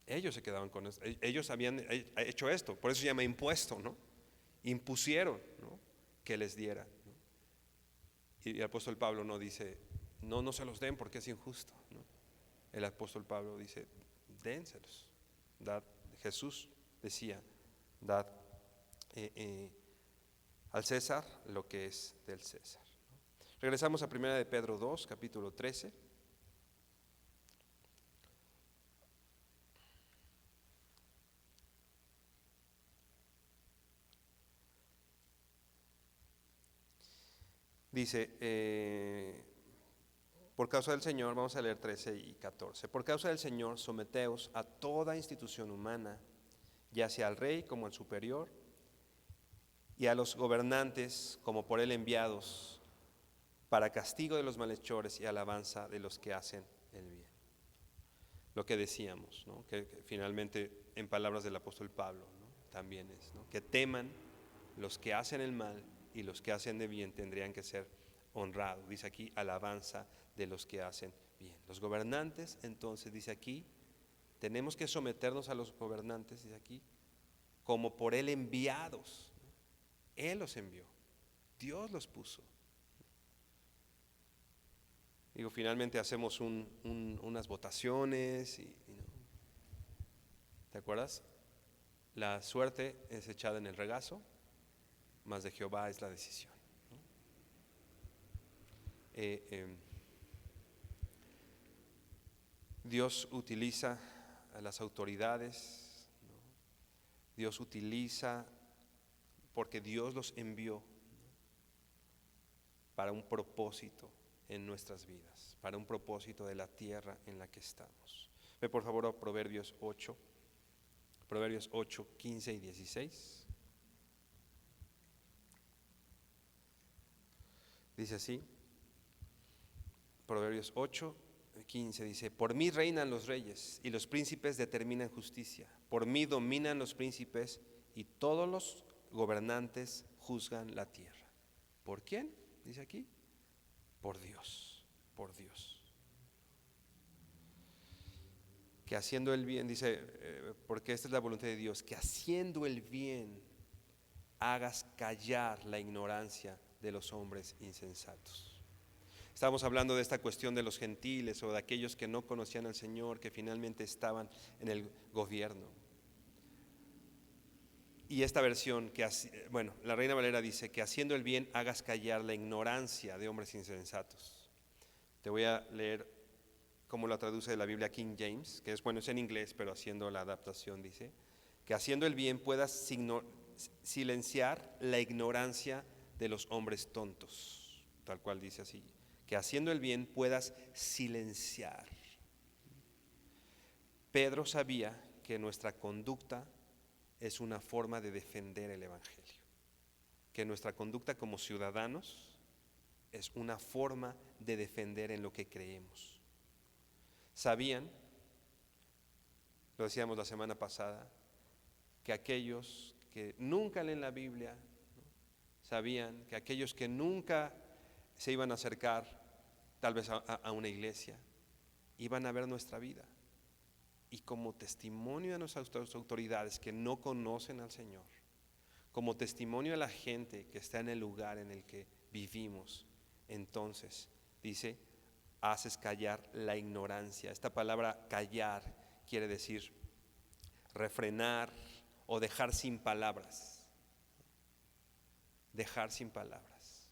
Ellos se quedaban con eso, ellos habían hecho esto, por eso se llama impuesto, ¿no? Impusieron, ¿no? Que les diera, ¿no? Y el apóstol Pablo no dice, no, no se los den porque es injusto, ¿no? El apóstol Pablo dice, dénselos. Dad, Jesús decía, dad al César lo que es del César, ¿no? Regresamos a 1 de Pedro 2, capítulo 13. Dice, por causa del Señor, vamos a leer 13 y 14. Por causa del Señor, someteos a toda institución humana, ya sea al rey como al superior, y a los gobernantes como por él enviados, para castigo de los malhechores y alabanza de los que hacen el bien. Lo que decíamos, ¿no? Que finalmente en palabras del apóstol Pablo, ¿no? También es, ¿no? Que teman los que hacen el mal y los que hacen de bien tendrían que ser honrados. Dice aquí alabanza de los que hacen bien. Los gobernantes, entonces dice aquí, tenemos que someternos a los gobernantes, dice aquí, como por él enviados. Él los envió, Dios los puso. Digo, finalmente hacemos unas votaciones ¿no? ¿Te acuerdas? La suerte es echada en el regazo, mas de Jehová es la decisión, ¿no? Dios utiliza a las autoridades, ¿no? Dios utiliza porque Dios los envió, ¿no? Para un propósito en nuestras vidas, para un propósito de la tierra en la que estamos. Ve por favor a Proverbios 8, 15 y 16. Dice así, Proverbios 8, 15 dice: por mí reinan los reyes y los príncipes determinan justicia. Por mí dominan los príncipes y todos los gobernantes juzgan la tierra. ¿Por quién? Dice aquí, por Dios, por Dios. Que haciendo el bien, dice, porque esta es la voluntad de Dios, que haciendo el bien hagas callar la ignorancia de los hombres insensatos. Estamos hablando de esta cuestión de los gentiles o de aquellos que no conocían al Señor, que finalmente estaban en el gobierno. Y esta versión, la Reina Valera dice que haciendo el bien hagas callar la ignorancia de hombres insensatos. Te voy a leer cómo la traduce de la Biblia King James, que es en inglés, pero haciendo la adaptación, dice que haciendo el bien puedas silenciar la ignorancia de los hombres tontos, tal cual dice así, que haciendo el bien puedas silenciar. Pedro sabía que nuestra conducta es una forma de defender el Evangelio, que nuestra conducta como ciudadanos es una forma de defender en lo que creemos. Sabían, lo decíamos la semana pasada, que aquellos que nunca leen la Biblia, ¿no? Sabían que aquellos que nunca se iban a acercar tal vez a una iglesia, iban a ver nuestra vida. Y como testimonio a nuestras autoridades que no conocen al Señor, como testimonio a la gente que está en el lugar en el que vivimos, entonces, dice, haces callar la ignorancia. Esta palabra callar quiere decir refrenar o dejar sin palabras. Dejar sin palabras.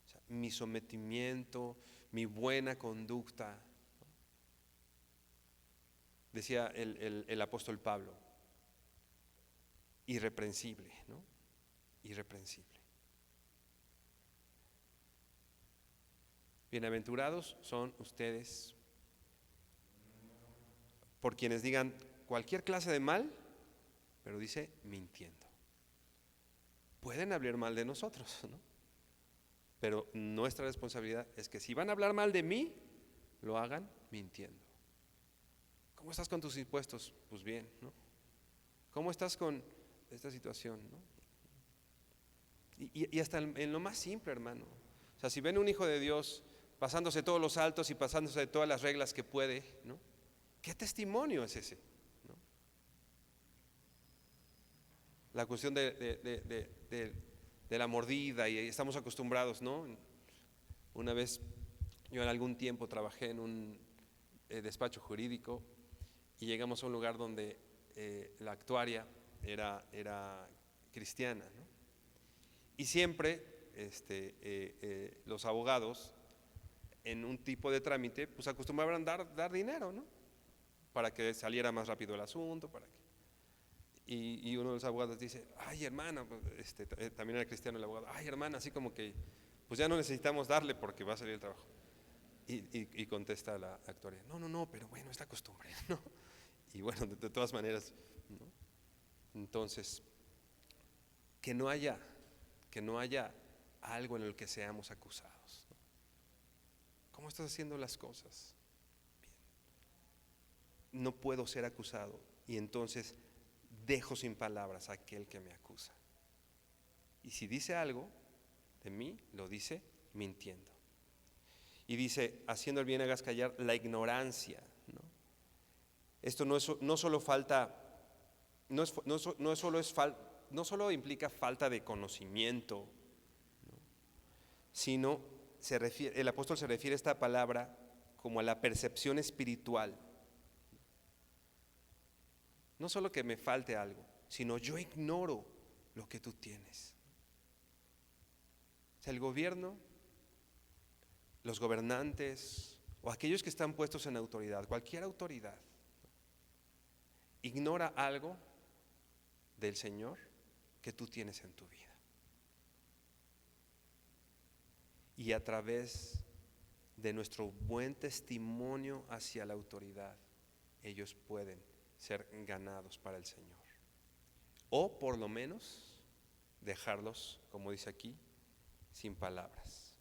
O sea, mi sometimiento, mi buena conducta. Decía el apóstol Pablo, irreprensible, ¿no? Irreprensible. Bienaventurados son ustedes por quienes digan cualquier clase de mal, pero dice mintiendo. Pueden hablar mal de nosotros, ¿no? Pero nuestra responsabilidad es que si van a hablar mal de mí, lo hagan mintiendo. ¿Cómo estás con tus impuestos? Pues bien, ¿no? ¿Cómo estás con esta situación, ¿no? Y hasta en lo más simple, hermano. O sea, si ven un hijo de Dios pasándose todos los altos y pasándose de todas las reglas que puede, ¿no? ¿Qué testimonio es ese? ¿No? La cuestión de la mordida, y estamos acostumbrados, ¿no? Una vez yo en algún tiempo trabajé en un despacho jurídico y llegamos a un lugar donde la actuaria era cristiana, ¿no? Y siempre los abogados en un tipo de trámite pues acostumbraban dar dinero, ¿no? Para que saliera más rápido el asunto, y uno de los abogados dice, ay hermana, también era cristiano el abogado, ay hermana, así como que pues ya no necesitamos darle porque va a salir el trabajo. Y contesta la actuaria, no, pero bueno, es la costumbre, ¿no? Y bueno, de todas maneras, ¿no? Entonces, que no haya que no haya algo en el que seamos acusados. ¿Cómo estás haciendo las cosas? Bien. No puedo ser acusado y entonces dejo sin palabras a aquel que me acusa. Y si dice algo de mí, lo dice mintiendo. Y dice, haciendo el bien hagas callar la ignorancia, ¿no? Esto no solo falta, no solo implica falta de conocimiento, ¿no? Sino el apóstol se refiere a esta palabra como a la percepción espiritual. No solo que me falte algo, sino yo ignoro lo que tú tienes. O sea, el gobierno, los gobernantes o aquellos que están puestos en autoridad, cualquier autoridad, ignora algo del Señor que tú tienes en tu vida. Y a través de nuestro buen testimonio hacia la autoridad, ellos pueden ser ganados para el Señor. O por lo menos dejarlos, como dice aquí, sin palabras.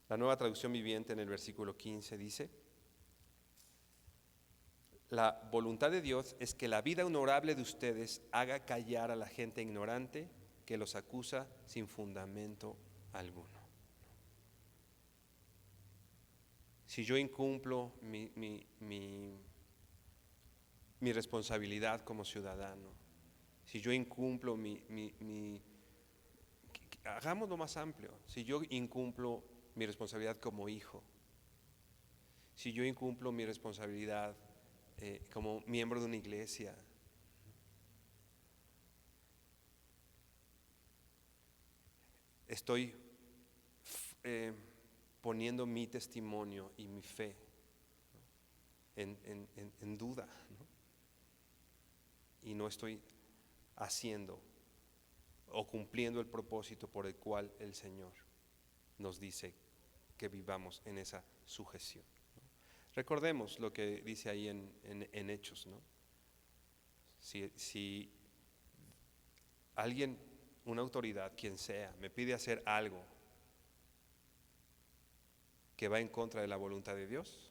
La Nueva Traducción Viviente en el versículo 15 dice: la voluntad de Dios es que la vida honorable de ustedes haga callar a la gente ignorante que los acusa sin fundamento alguno. Si yo incumplo mi responsabilidad como ciudadano, si yo incumplo hagámoslo más amplio, si yo incumplo mi responsabilidad como hijo, si yo incumplo mi responsabilidad como miembro de una iglesia, estoy poniendo mi testimonio y mi fe, ¿no?, en duda, ¿no? Y no estoy haciendo o cumpliendo el propósito por el cual el Señor nos dice que vivamos en esa sujeción, ¿no? Recordemos lo que dice ahí en Hechos, ¿no? Si alguien, una autoridad, quien sea, me pide hacer algo que va en contra de la voluntad de Dios,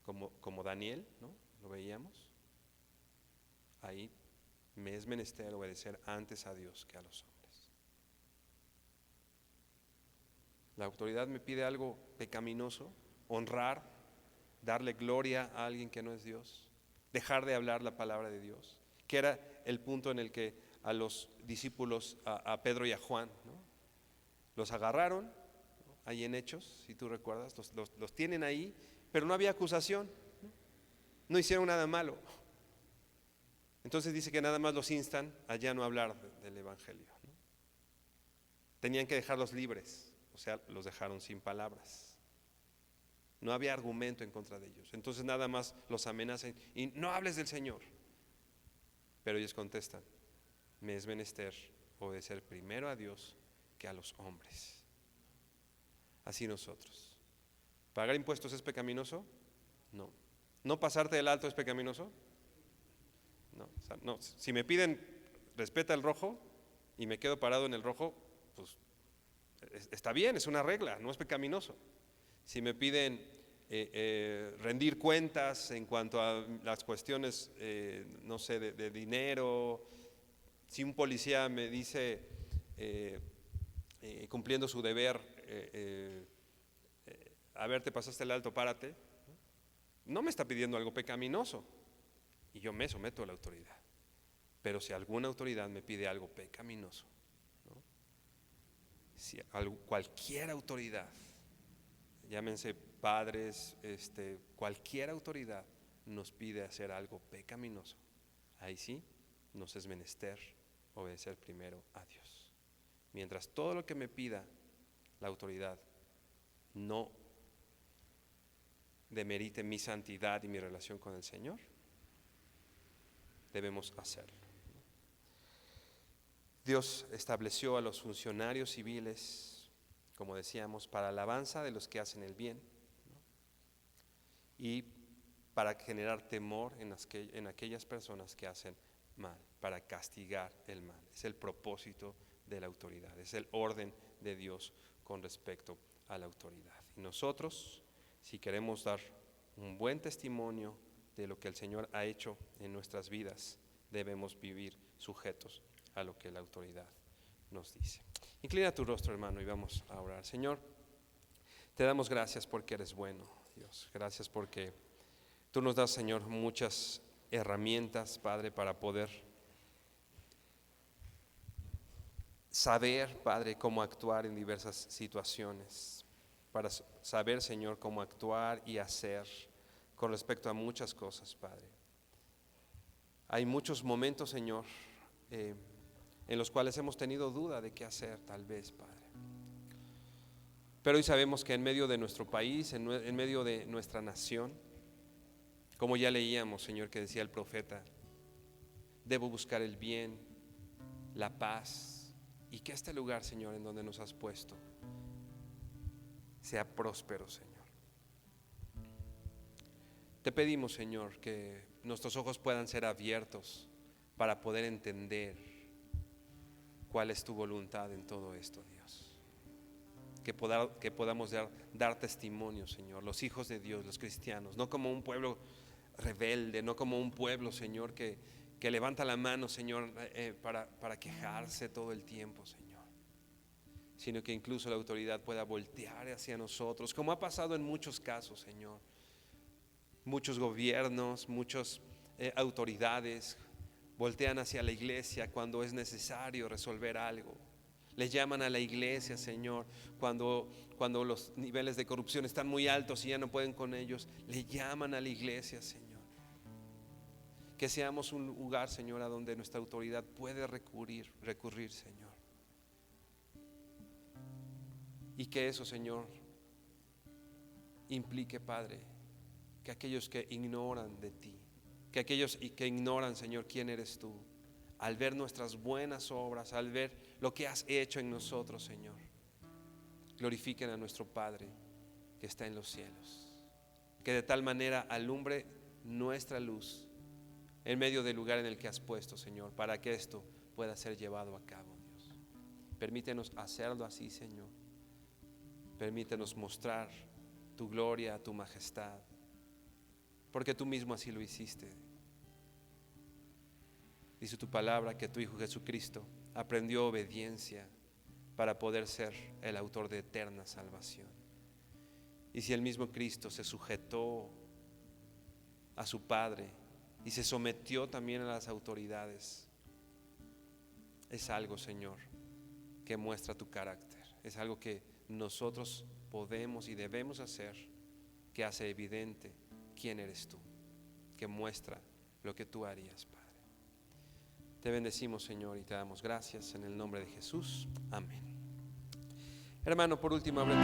como Daniel, ¿no?, lo veíamos, ahí me es menester obedecer antes a Dios que a los hombres. La autoridad me pide algo pecaminoso, honrar, darle gloria a alguien que no es Dios, dejar de hablar la palabra de Dios, que era el punto en el que a los discípulos, a Pedro y a Juan, ¿no?, los agarraron, ¿no?, ahí en Hechos, si tú recuerdas, los tienen ahí, pero no había acusación, no hicieron nada malo. Entonces dice que nada más los instan a ya no hablar del Evangelio, ¿no? Tenían que dejarlos libres, o sea, los dejaron sin palabras. No había argumento en contra de ellos. Entonces nada más los amenazan y no hables del Señor. Pero ellos contestan: me es menester obedecer primero a Dios que a los hombres. Así nosotros. ¿Pagar impuestos es pecaminoso? No. ¿No pasarte del alto es pecaminoso? No, o sea, no. Si me piden respeta el rojo y me quedo parado en el rojo, pues está bien, es una regla, no es pecaminoso. Si me piden rendir cuentas en cuanto a las cuestiones, no sé, de dinero, si un policía me dice, cumpliendo su deber, a ver, te pasaste el alto, párate, no me está pidiendo algo pecaminoso y yo me someto a la autoridad. Pero si alguna autoridad me pide algo pecaminoso, ¿no?, si cualquier autoridad, llámense padres, cualquier autoridad nos pide hacer algo pecaminoso, ahí sí nos es menester obedecer primero a Dios. Mientras todo lo que me pida la autoridad no demerite mi santidad y mi relación con el Señor, debemos hacerlo. Dios estableció a los funcionarios civiles, como decíamos, para alabanza de los que hacen el bien, ¿no?, y para generar temor en aquellas personas que hacen mal, para castigar el mal. Es el propósito de la autoridad. Es el orden de Dios con respecto a la autoridad. Y nosotros, si queremos dar un buen testimonio de lo que el Señor ha hecho en nuestras vidas, debemos vivir sujetos a lo que la autoridad nos dice. Inclina tu rostro, hermano, y vamos a orar. Señor, te damos gracias porque eres bueno, Dios. Gracias porque tú nos das, Señor, muchas herramientas, Padre, para poder saber, Padre, cómo actuar en diversas situaciones, para saber, Señor, cómo actuar y hacer con respecto a muchas cosas, Padre. Hay muchos momentos, Señor, en los cuales hemos tenido duda de qué hacer, tal vez, Padre. Pero hoy sabemos que en medio de nuestro país, en medio de nuestra nación, como ya leíamos, Señor, que decía el profeta, debo buscar el bien, la paz, y que este lugar, Señor, en donde nos has puesto, sea próspero, Señor. Te pedimos, Señor, que nuestros ojos puedan ser abiertos para poder entender cuál es tu voluntad en todo esto, Dios. Que podamos dar testimonio, Señor, los hijos de Dios, los cristianos, no como un pueblo rebelde, no como un pueblo, Señor, que levanta la mano, Señor, para quejarse todo el tiempo, Señor, sino que incluso la autoridad pueda voltear hacia nosotros, como ha pasado en muchos casos, Señor. Muchos gobiernos, muchas autoridades voltean hacia la iglesia cuando es necesario resolver algo. Le llaman a la iglesia, Señor, cuando los niveles de corrupción están muy altos y ya no pueden con ellos. Le llaman a la iglesia, Señor. Que seamos un lugar, Señor, a donde nuestra autoridad puede recurrir, Señor. Y que eso, Señor, implique, Padre, que aquellos que ignoran de ti, que aquellos que ignoran, Señor, quién eres tú, al ver nuestras buenas obras, al ver lo que has hecho en nosotros, Señor, glorifiquen a nuestro Padre que está en los cielos. Que de tal manera alumbre nuestra luz en medio del lugar en el que has puesto, Señor, para que esto pueda ser llevado a cabo, Dios. Permítenos hacerlo así, Señor. Permítenos mostrar tu gloria, tu majestad, porque tú mismo así lo hiciste. Dice tu palabra que tu Hijo Jesucristo aprendió obediencia para poder ser el autor de eterna salvación. Y si el mismo Cristo se sujetó a su Padre y se sometió también a las autoridades, es algo, Señor, que muestra tu carácter. Es algo que nosotros podemos y debemos hacer, que hace evidente quién eres tú, que muestra lo que tú harías, Padre. Te bendecimos, Señor, y te damos gracias en el nombre de Jesús. Amén. Hermano, por último, abre tu